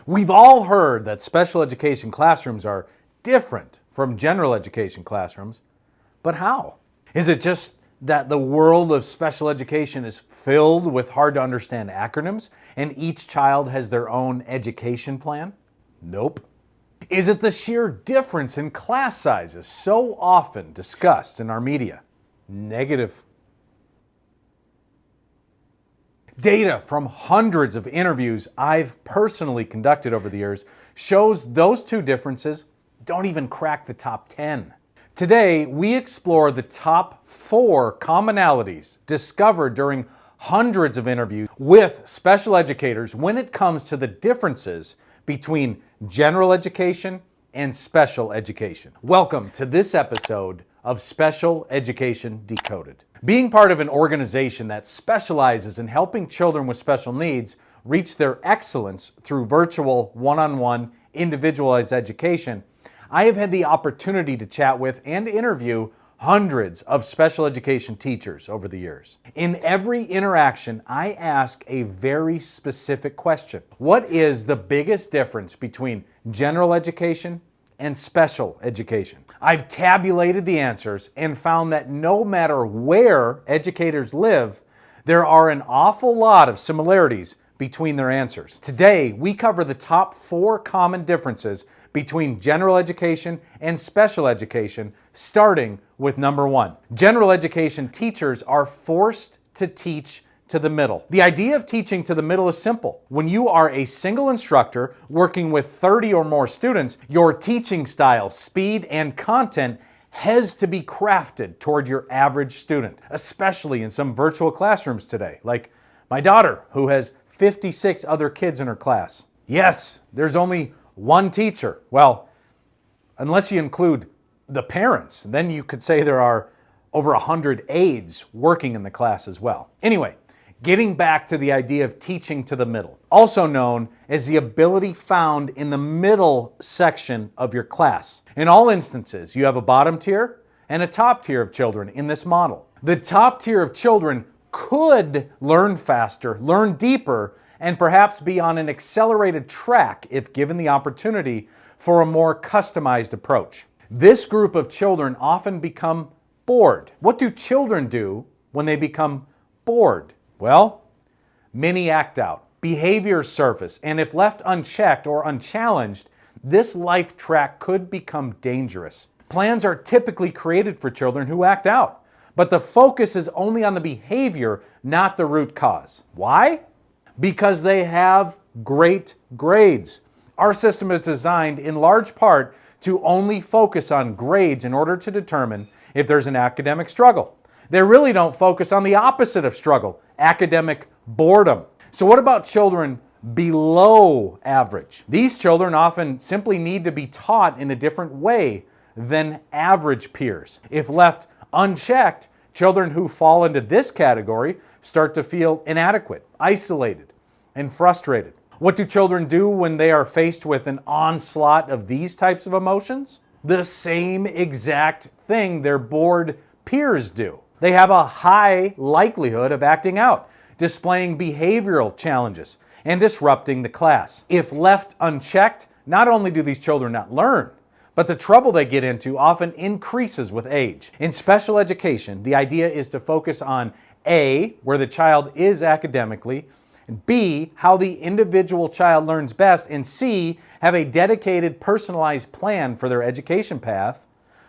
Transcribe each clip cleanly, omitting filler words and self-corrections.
We've all heard that special education classrooms are different from general education classrooms, but how? Is it just that the world of special education is filled with hard to understand acronyms and each child has their own education plan? Nope. Is it the sheer difference in class sizes so often discussed in our media? Negative. Data from hundreds of interviews I've personally conducted over the years shows those two differences don't even crack the top 10. Today, we explore the top 4 commonalities discovered during hundreds of interviews with special educators when it comes to the differences between general education and special education. Welcome to this episode of Special Education Decoded. Being part of an organization that specializes in helping children with special needs reach their excellence through virtual one-on-one individualized education, I have had the opportunity to chat with and interview hundreds of special education teachers over the years. In every interaction, I ask a very specific question. What is the biggest difference between general education and special education? I've tabulated the answers and found that no matter where educators live, there are an awful lot of similarities between their answers. Today, we cover the top 4 common differences between general education and special education, starting with number 1. General education teachers are forced to teach to the middle. The idea of teaching to the middle is simple. When you are a single instructor working with 30 or more students, your teaching style, speed, and content has to be crafted toward your average student, especially in some virtual classrooms today, like my daughter, who has 56 other kids in her class. Yes, there's only one teacher. Well, unless you include the parents, then you could say there are over 100 aides working in the class as well. Anyway, getting back to the idea of teaching to the middle, also known as the ability found in the middle section of your class. In all instances, you have a bottom tier and a top tier of children in this model. The top tier of children could learn faster, learn deeper, and perhaps be on an accelerated track if given the opportunity for a more customized approach. This group of children often become bored. What do children do when they become bored? Well, many act out. Behaviors surface, and if left unchecked or unchallenged, this life track could become dangerous. Plans are typically created for children who act out, but the focus is only on the behavior, not the root cause. Why? Because they have great grades. Our system is designed in large part to only focus on grades in order to determine if there's an academic struggle. They really don't focus on the opposite of struggle, academic boredom. So what about children below average? These children often simply need to be taught in a different way than average peers. If left unchecked, children who fall into this category start to feel inadequate, isolated, and frustrated. What do children do when they are faced with an onslaught of these types of emotions? The same exact thing their bored peers do. They have a high likelihood of acting out, displaying behavioral challenges, and disrupting the class. If left unchecked, not only do these children not learn, but the trouble they get into often increases with age. In special education, the idea is to focus on A, where the child is academically, and B, how the individual child learns best, and C, have a dedicated personalized plan for their education path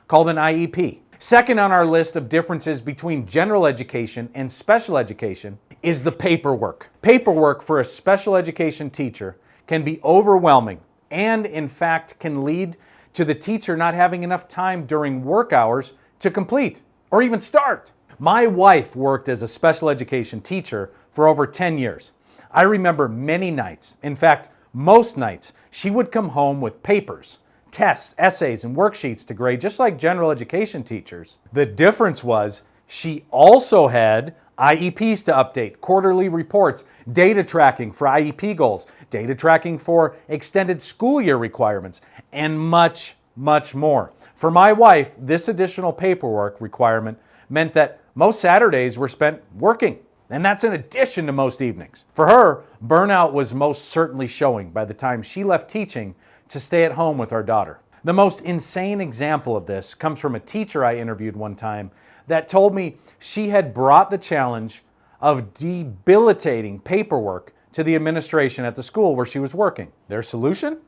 called an IEP. Second on our list of differences between general education and special education is the paperwork. Paperwork for a special education teacher can be overwhelming and, in fact, can lead to the teacher not having enough time during work hours to complete or even start. My wife worked as a special education teacher for over 10 years. I remember many nights, in fact, most nights, she would come home with papers, tests, essays, and worksheets to grade, just like general education teachers. The difference was she also had IEPs to update, quarterly reports, data tracking for IEP goals, data tracking for extended school year requirements, and much, much more. For my wife, this additional paperwork requirement meant that most Saturdays were spent working. And that's in addition to most evenings. For her, burnout was most certainly showing by the time she left teaching to stay at home with our daughter. The most insane example of this comes from a teacher I interviewed one time that told me she had brought the challenge of debilitating paperwork to the administration at the school where she was working. Their solution?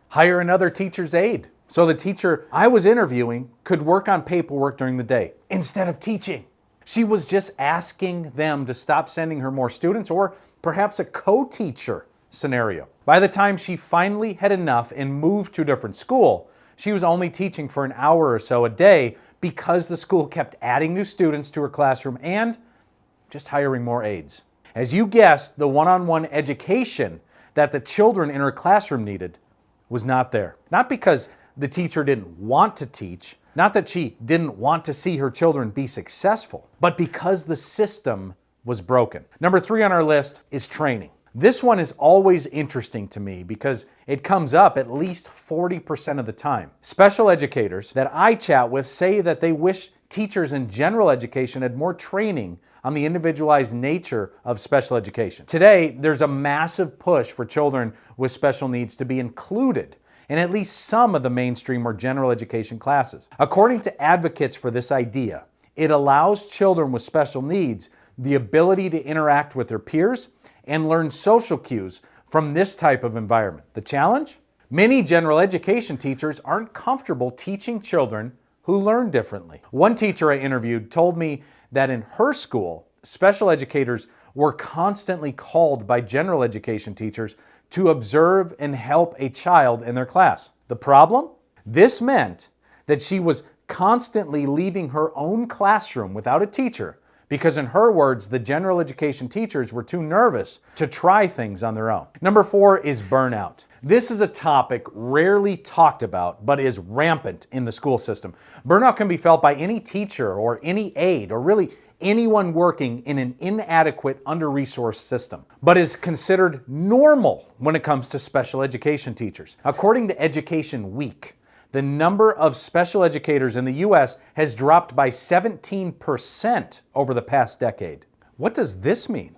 Hire another teacher's aide. So the teacher I was interviewing could work on paperwork during the day instead of teaching. She was just asking them to stop sending her more students, or perhaps a co-teacher scenario. By the time she finally had enough and moved to a different school, she was only teaching for an hour or so a day because the school kept adding new students to her classroom and just hiring more aides. As you guessed, the one-on-one education that the children in her classroom needed was not there. Not because the teacher didn't want to teach, not that she didn't want to see her children be successful, but because the system was broken. Number 3 on our list is training. This one is always interesting to me because it comes up at least 40% of the time. Special educators that I chat with say that they wish teachers in general education had more training on the individualized nature of special education. Today, there's a massive push for children with special needs to be included in at least some of the mainstream or general education classes. According to advocates for this idea, it allows children with special needs the ability to interact with their peers and learn social cues from this type of environment. The challenge? Many general education teachers aren't comfortable teaching children who learn differently. One teacher I interviewed told me that in her school, special educators were constantly called by general education teachers to observe and help a child in their class. The problem? This meant that she was constantly leaving her own classroom without a teacher because, in her words, the general education teachers were too nervous to try things on their own. Number 4 is burnout. This is a topic rarely talked about, but is rampant in the school system. Burnout can be felt by any teacher or any aide, or really anyone working in an inadequate, under-resourced system, but is considered normal when it comes to special education teachers. According to Education Week, the number of special educators in the U.S. has dropped by 17% over the past decade. What does this mean?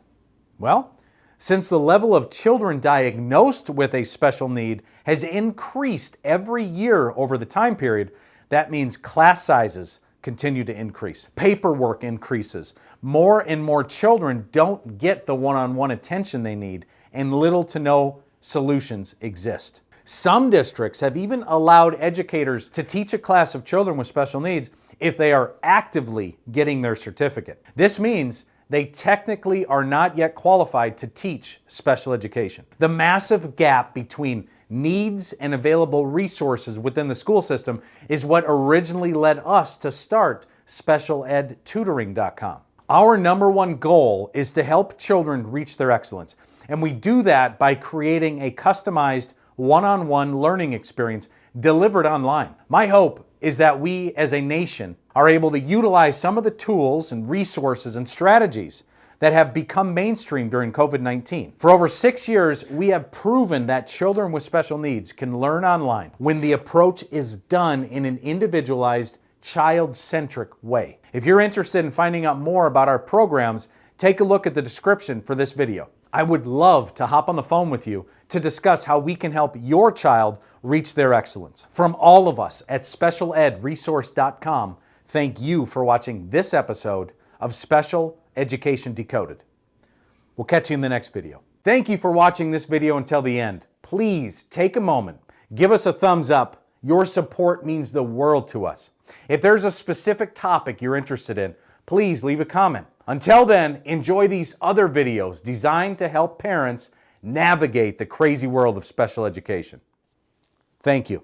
Well, since the level of children diagnosed with a special need has increased every year over the time period, that means class sizes continue to increase. Paperwork increases. More and more children don't get the one-on-one attention they need, and little to no solutions exist. Some districts have even allowed educators to teach a class of children with special needs if they are actively getting their certificate. This means they technically are not yet qualified to teach special education. The massive gap between needs and available resources within the school system is what originally led us to start SpecialEdTutoring.com. Our number one goal is to help children reach their excellence, and we do that by creating a customized one-on-one learning experience delivered online. My hope is that we as a nation are able to utilize some of the tools and resources and strategies that have become mainstream during COVID-19. For over 6 years, we have proven that children with special needs can learn online when the approach is done in an individualized, child-centric way. If you're interested in finding out more about our programs, take a look at the description for this video. I would love to hop on the phone with you to discuss how we can help your child reach their excellence. From all of us at SpecialEdResource.com, thank you for watching this episode of Special Education Decoded. We'll catch you in the next video. Thank you for watching this video until the end. Please take a moment, give us a thumbs up. Your support means the world to us. If there's a specific topic you're interested in, please leave a comment. Until then, enjoy these other videos designed to help parents navigate the crazy world of special education. Thank you.